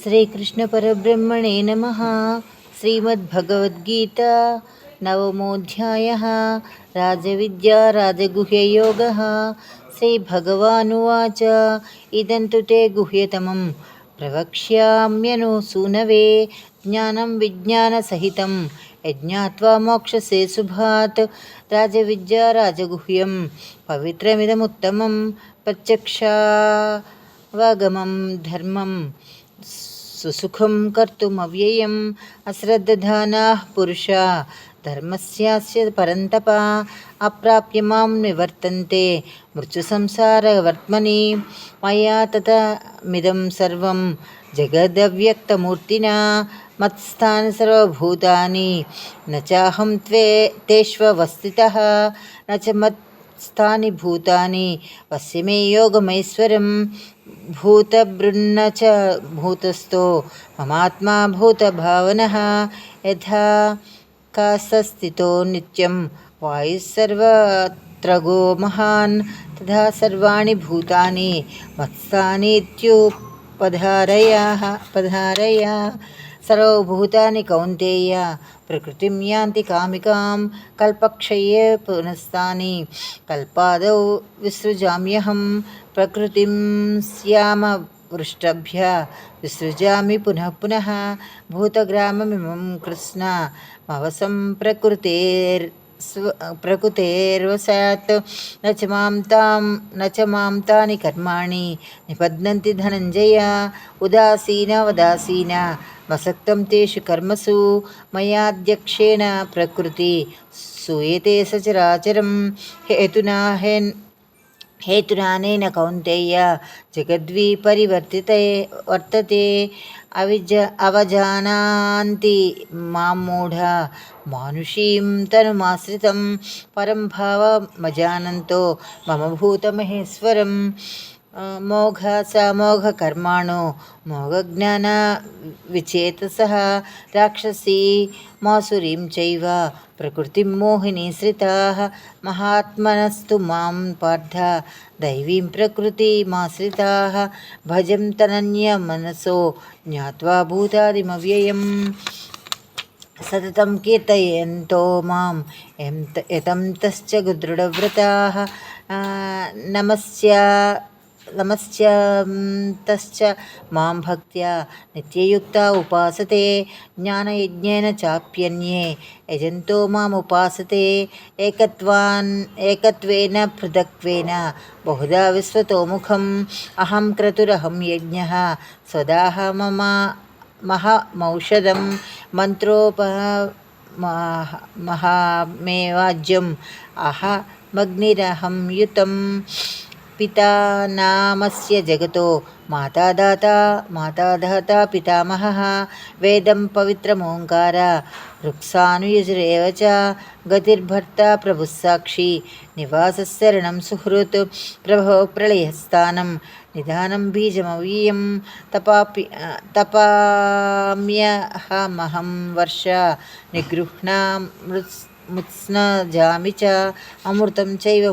శ్రీకృష్ణ పరబ్రహ్మణే నమః. శ్రీమద్భగవద్గీత నవమోऽధ్యాయः. రాజవిద్యా రాజగుహ్యయోగः. శ్రీభగవానువాచ ఇదం తు తే గుహ్యతమం ప్రవక్ష్యామ్యనుసూనవే జ్ఞానం విజ్ఞానసహితం యజ్ఞాత్వా మోక్షసే శుభాత్. రాజవిద్యా రాజగుహ్యం పవిత్రమిదముత్తమం ప్రత్యక్షావగమం ధర్మం సుసుఖం కర్తుమవ్యయం. అశ్రద్ధానాః పురుషా ధర్మస్యాస్య పరంతప అప్రాప్య మాం నివర్తంతే మృత్యుసంసారవర్త్మని. మయా తతమిదం సర్వం జగదవ్యక్తమూర్తినా మత్స్థాని సర్వభూతాని న చాహం తేష్వస్థితః న చ మత్స్థాని భూతాని వస్య మే యోగమైశ్వరం. భూతభృన్న చ భూతస్థో మమాత్మా భూతభావనః. యథా కాశస్థితో నిత్యం వాయుస్సర్వత్రగో మహాన్ తథా సర్వాణి భూతాని మత్స్థానీత్యుపధారయ. సర్వభూతాని కౌంతేయ ప్రకృతిం యాంతి కామికాం కల్పక్షయే పునస్తాని కల్పాదౌ విసృజామ్యహం. ప్రకృతిం శ్యామవృష్టభ్య విసృజామి పునః పునః. భూతగ్రామమిమం కృష్ణ మవసం ప్రకృతేర్వశాత్ న చ మాం తాని కర్మాణి నిబధ్నంతి ధనంజయ. ఉదాసీన వసక్తం తేషు కర్మసు మయాధ్యక్షేణ ప్రకృతి సూయతే సచరాచరం. హేతునానేన కౌంతేయ జగద్విపరివర్తతే. అవజానాంతి మాం మూఢా మానుషీం తనుమాశ్రితం పరం భావమజానంతో మమ భూతమహేశ్వరం. మోఘకర్మాణో మోఘజ్ఞాన విచేతసః రాక్షసీ మాసురీం చైవ ప్రకృతిం మోహినీశ్రితాః. మహాత్మనస్తు మాం పార్థ దైవీం ప్రకృతిమాశ్రితాః. భజం తనన్యమనసో జ్ఞాత్వా భూతాదిమవ్యయం. సతతం కీర్తయంతో మాం యతం తశ్చ దృఢవ్రతాః. నమస్యంతశ్చ మాం భక్త్యా నిత్యయుక్తా ఉపాసతే. జ్ఞానయజ్ఞేన చాప్యన్యే యజంతో మాముపాసతే. ఏకత్వేన పృథక్త్వేన బహుధా విశ్వతోముఖం. అహం క్రతురహం యజ్ఞః స్వదాహమమౌషధం మంత్రోపమహామేవాజ్యం అహమగ్నిరహం యుతం. పితా నామస్య జగతో మాతాదాతా పితామహః. వేదం పవిత్రమోంకార ఋక్సానుయజురేవ చ. గతిర్భర్తా ప్రభుస్సాక్షి నివాసశరణం సుహృత్. ప్రభో ప్రళయస్థానం నిధానం బీజమవ్యయం. తపామ్యహమహం వర్ష నిగృహ్ణాముత్స్నజామి చ. అమృతం చైవ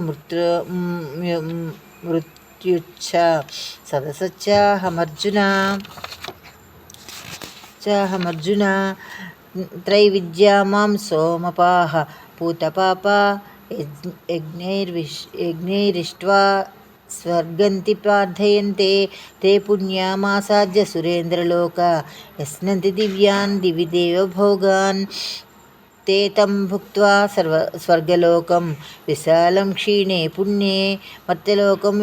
మృత్యుచ్చ సదసచ్చాహమర్జున. త్రైవిద్యా మాం సోమపాః పూతపాపా యజ్ఞైరిష్ట్వా స్వర్గంతి ప్రార్థయంతే. తే పుణ్యామాసాద్య సురేంద్రలోక యస్నంతి దివ్యాన్ దివి దేవభోగాన్. తే తం భుక్త్వా స్వర్గలోకం విశాలం క్షీణే పుణ్యే మర్త్యలోకం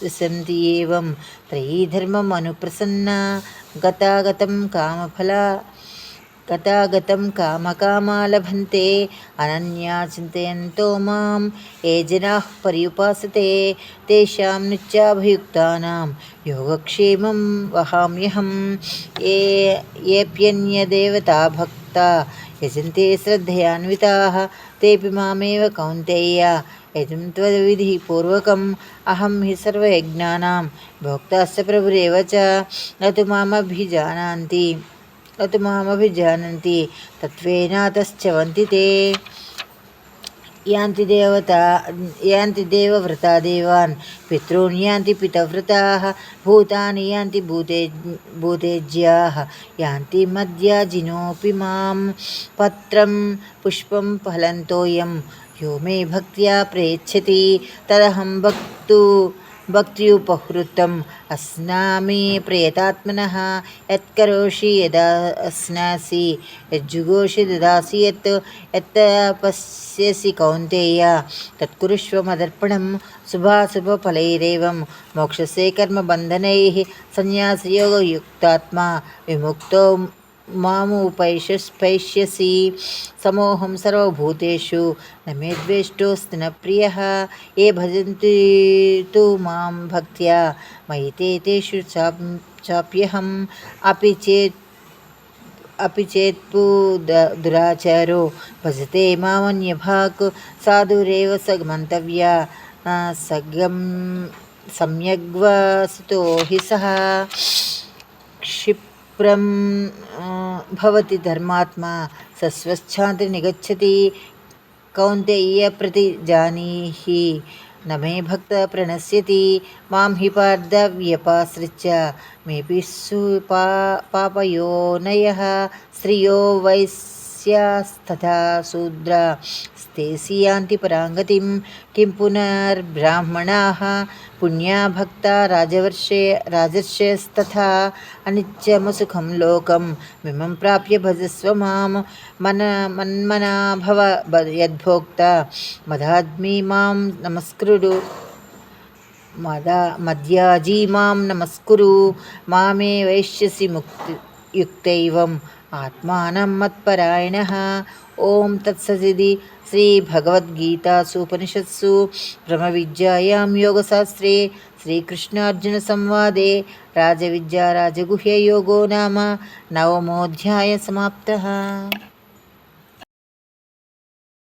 విశంతి ఏవం. త్రయీ ధర్మం అనుప్రసన్న గతాగతం కామకామా లభంతే. అనన్యా చింతయంతో మాం ఏ జనాః పర్యుపాసతే తేషాం నిత్యాభియుక్తానాం యోగక్షేమం వహామ్యహం. ఏప్యన్యదేవతా భక్తా యజంతే శ్రద్ధయాన్వితాః తేపి మామేవ కౌంతేయ యజం త్వద్విధిపూర్వకం. అహం హి సర్వయజ్ఞానాం భోక్తాశ్చ ప్రభురేవ చ. నతు మామభిజానంతి తత్వేనాతశ్చ వంతి తే. యాంతి దేవవ్రతా దేవాన్ పితॄన్ యాంతి పితవ్రతాః భూతాని యాంతి భూతేజ్యాః యాంతి మద్యాజినోऽపి మాం పత్రం పుష్పం ఫలంతోయం యో మే భక్త్యా ప్రయచ్చతి తదహం భక్త్యుపహృతం అస్నామి ప్రయతాత్మనః యత్కరోషి యదా అస్నాసి యజ్జుగోషి దదాసి యత్తపస్యసి కౌంతేయ తత్కురుష్వ మదర్పణం శుభాశుభఫలైరేవం మోక్షసే కర్మబంధనైః సన్యాసయోగయుక్తాత్మా విముక్తో మాముపైష్యసి సమోహం సర్వభూతేషు న మే ద్వేష్టోऽస్తి న ప్రియः ఏ భజంతి తు మాం భక్త్యా మయి తేషు చాప్యహం अपि चेत्पु दुराचारो भजते मामन्यभाक् साधुरेव सगमन्तव्या सम्यग्वसितो हि सः क्षिप्रं भवति धर्मात्मा सस्वस्थान्तिर्निगच्छति कौन्तेय प्रतिजानीहि न मे भक्त प्रणश्यति मां हि पार्थ व्यपाश्रित्य मेऽपि पापयोनयः स्त्रियो वैश्यास्तथा शूद्रा स्तेऽसि यान्ति पराङ्गतिं किं पुनर्ब्राह्मणाः पुण्या भक्ता राजर्षयस्तथा अनित्यमसुखं लोकं मिमं प्राप्य भजस्व मां मन्मना भव यद्भोक्ता मदाज्ञी मां नमस्कुरु मद्याजी मां नमस्कुरु मामे वैश्यसि युक्तैवम् आत्मानं मत्परायणः ओं तत्सदिति श्रीभगवद्गीतासूपनिषत्सु ब्रह्मविद्यायां योगशास्त्रे श्रीकृष्णार्जुनसंवादे राजविद्या राजगुह्ययोगो नाम 9मोऽध्यायः समाप्तः।